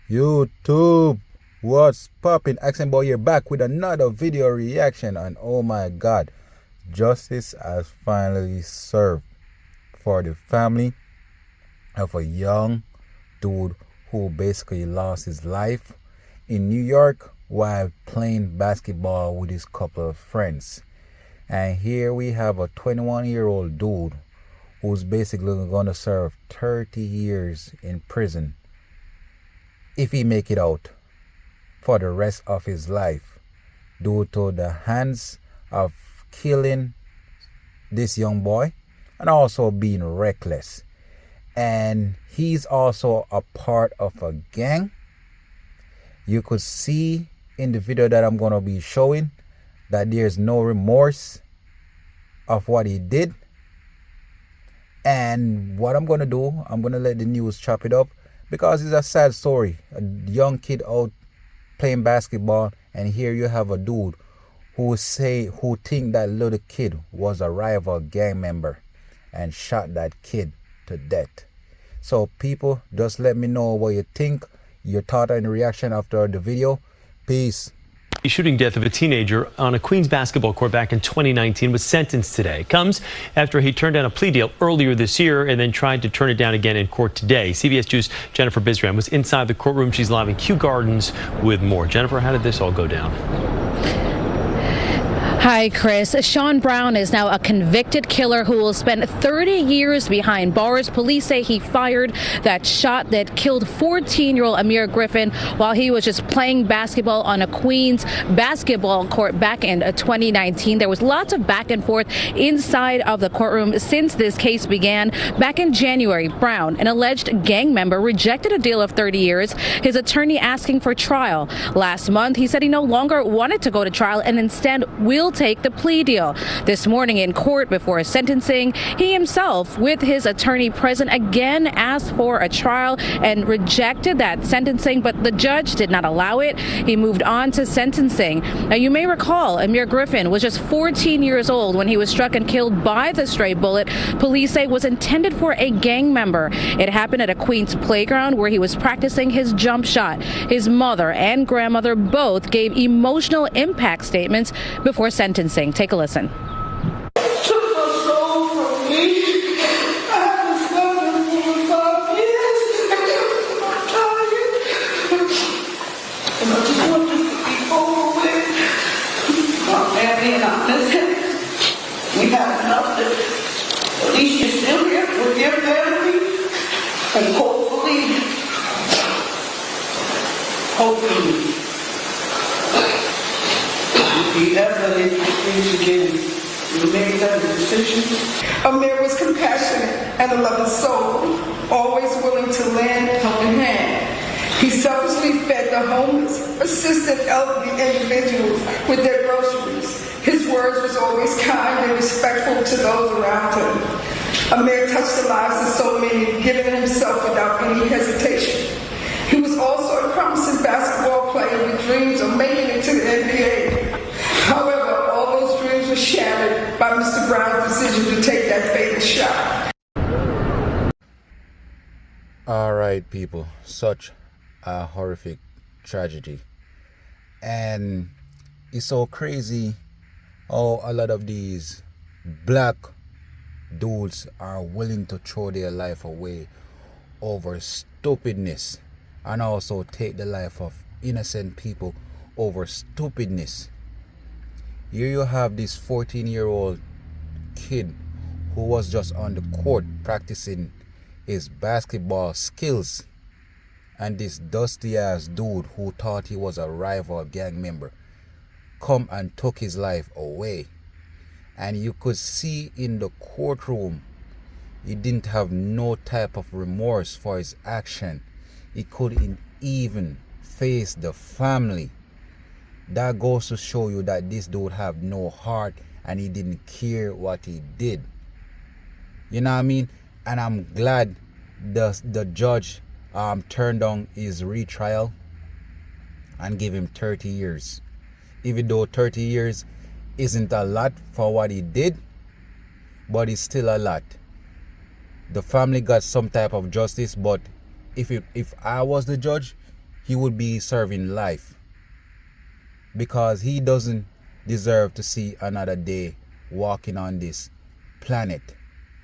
YouTube, what's poppin'? Accent Boy here, back with another video reaction, and oh my god, justice has finally served for the family of a young dude who basically lost his life in New York while playing basketball with his couple of friends. And here we have a 21-year-old dude who's basically gonna serve 30 years in prison if he make it out for the rest of his life due to the hands of killing this young boy and also being reckless. And he's also a part of a gang. You could see in the video that I'm going to be showing that there's no remorse of what he did. And what I'm going to do, I'm going to let the news chop it up, because it's a sad story. A young kid out playing basketball, and here you have a dude who think that little kid was a rival gang member and shot that kid to death. So people, just let me know what you think, your thought and reaction after the video. Peace. The shooting death of a teenager on a Queens basketball court back in 2019 was sentenced today. Comes after he turned down a plea deal earlier this year and then tried to turn it down again in court today. CBS 2's Jennifer Bizram was inside the courtroom. She's live in Kew Gardens with more. Jennifer, how did this all go down? Hi, Chris. Sean Brown is now a convicted killer who will spend 30 years behind bars. Police say he fired that shot that killed 14-year-old Amir Griffin while he was just playing basketball on a Queens basketball court back in 2019. There was lots of back and forth inside of the courtroom since this case began. Back in January, Brown, an alleged gang member, rejected a deal of 30 years, his attorney asking for trial. Last month, he said he no longer wanted to go to trial and instead will take the plea deal. This morning in court before sentencing, he himself, with his attorney present, again asked for a trial and rejected that sentencing, but the judge did not allow it. He moved on to sentencing. Now, you may recall Amir Griffin was just 14 years old when he was struck and killed by the stray bullet police say was intended for a gang member. It happened at a Queens playground where he was practicing his jump shot. His mother and grandmother both gave emotional impact statements before sentencing. Take a listen. Took my soul from me. I haven't slept in 5 years. I'm tired. And I just want this to be over with. I'm being honest. We have nothing. At least you're still here with your family. And hopefully, if you ever make things again, you make that decision. Amir was compassionate and a loving soul, always willing to lend a helping hand. He selflessly fed the homeless, assisted elderly individuals with their groceries. His words was always kind and respectful to those around him. Amir touched the lives of so many, giving himself without any hesitation. He was also a promising basketball player with dreams of making it to the NBA. However, all those dreams were shattered by Mr. Brown's decision to take that fatal shot. All right, people, such a horrific tragedy. And it's so crazy how a lot of these black dudes are willing to throw their life away over stupidness, and also take the life of innocent people over stupidness. Here you have this 14-year-old kid who was just on the court practicing his basketball skills, and this dusty ass dude who thought he was a rival gang member come and took his life away. And you could see in the courtroom he didn't have no type of remorse for his action. He couldn't even face the family. That goes to show you that this dude have no heart and he didn't care what he did. You know what I mean? And I'm glad the judge turned down his retrial and gave him 30 years. Even though 30 years isn't a lot for what he did, but it's still a lot. The family got some type of justice, but if I was the judge, he would be serving life, because he doesn't deserve to see another day walking on this planet.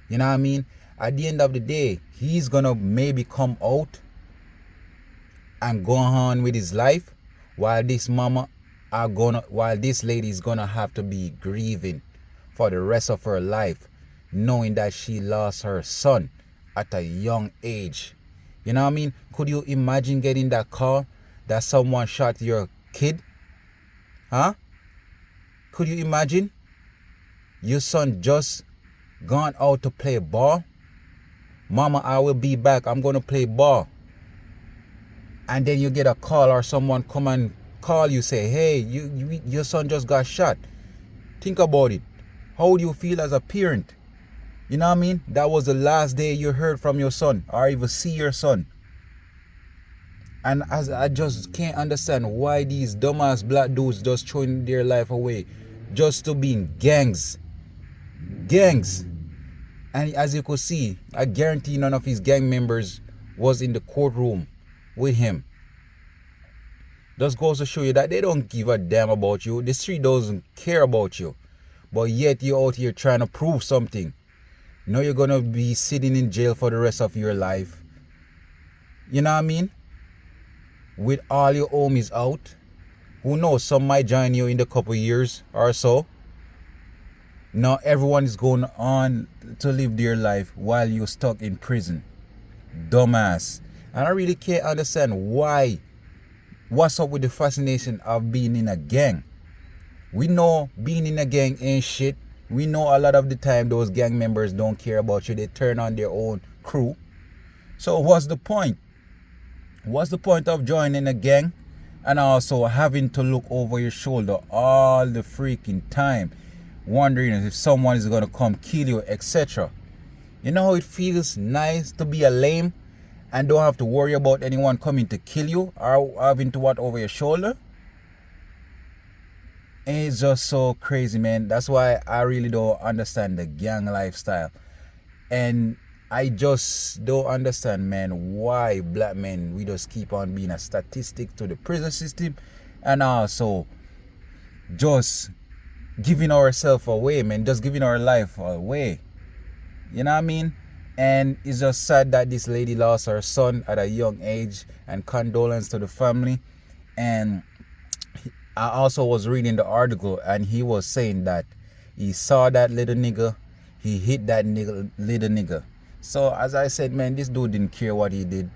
You know what I mean? At the end of the day, he's gonna maybe come out and go on with his life, while this lady is gonna have to be grieving for the rest of her life, knowing that she lost her son at a young age. You know what I mean? Could you imagine getting that call that someone shot your kid? Huh? Could you imagine? Your son just gone out to play ball. Mama, I will be back. I'm going to play ball. And then you get a call, or someone come and call you, say, hey, your son just got shot. Think about it. How do you feel as a parent? You know what I mean? That was the last day you heard from your son, or even see your son. And as I just can't understand why these dumbass black dudes just throwing their life away just to be in gangs. Gangs. And as you could see, I guarantee none of his gang members was in the courtroom with him. Just goes to show you that they don't give a damn about you. The street doesn't care about you. But yet you're out here trying to prove something. Now you're going to be sitting in jail for the rest of your life. You know what I mean? With all your homies out. Who knows, some might join you in the couple years or so. Now everyone is going on to live their life while you're stuck in prison. Dumbass. And I really can't understand why. What's up with the fascination of being in a gang? We know being in a gang ain't shit. We know a lot of the time those gang members don't care about you. They turn on their own crew. So what's the point? What's the point of joining a gang and also having to look over your shoulder all the freaking time, wondering if someone is going to come kill you, etc. You know how it feels nice to be a lame and don't have to worry about anyone coming to kill you or having to watch over your shoulder? And it's just so crazy, man. That's why I really don't understand the gang lifestyle. And I just don't understand, man, why black men, we just keep on being a statistic to the prison system, and also just giving ourselves away, man, just giving our life away. You know what I mean? And it's just sad that this lady lost her son at a young age, and condolence to the family. And I also was reading the article, and he was saying that he saw that little nigga, he hit that little nigga. So as I said, man, this dude didn't care what he did,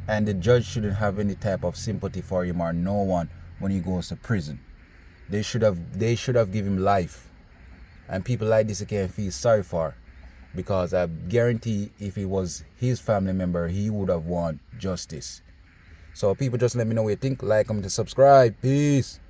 and the judge shouldn't have any type of sympathy for him, or no one, when he goes to prison. They should have given him life. And people like this I can't feel sorry for, because I guarantee if it was his family member, he would have won justice. So people, just let me know what you think. Like, comment, and subscribe. Peace.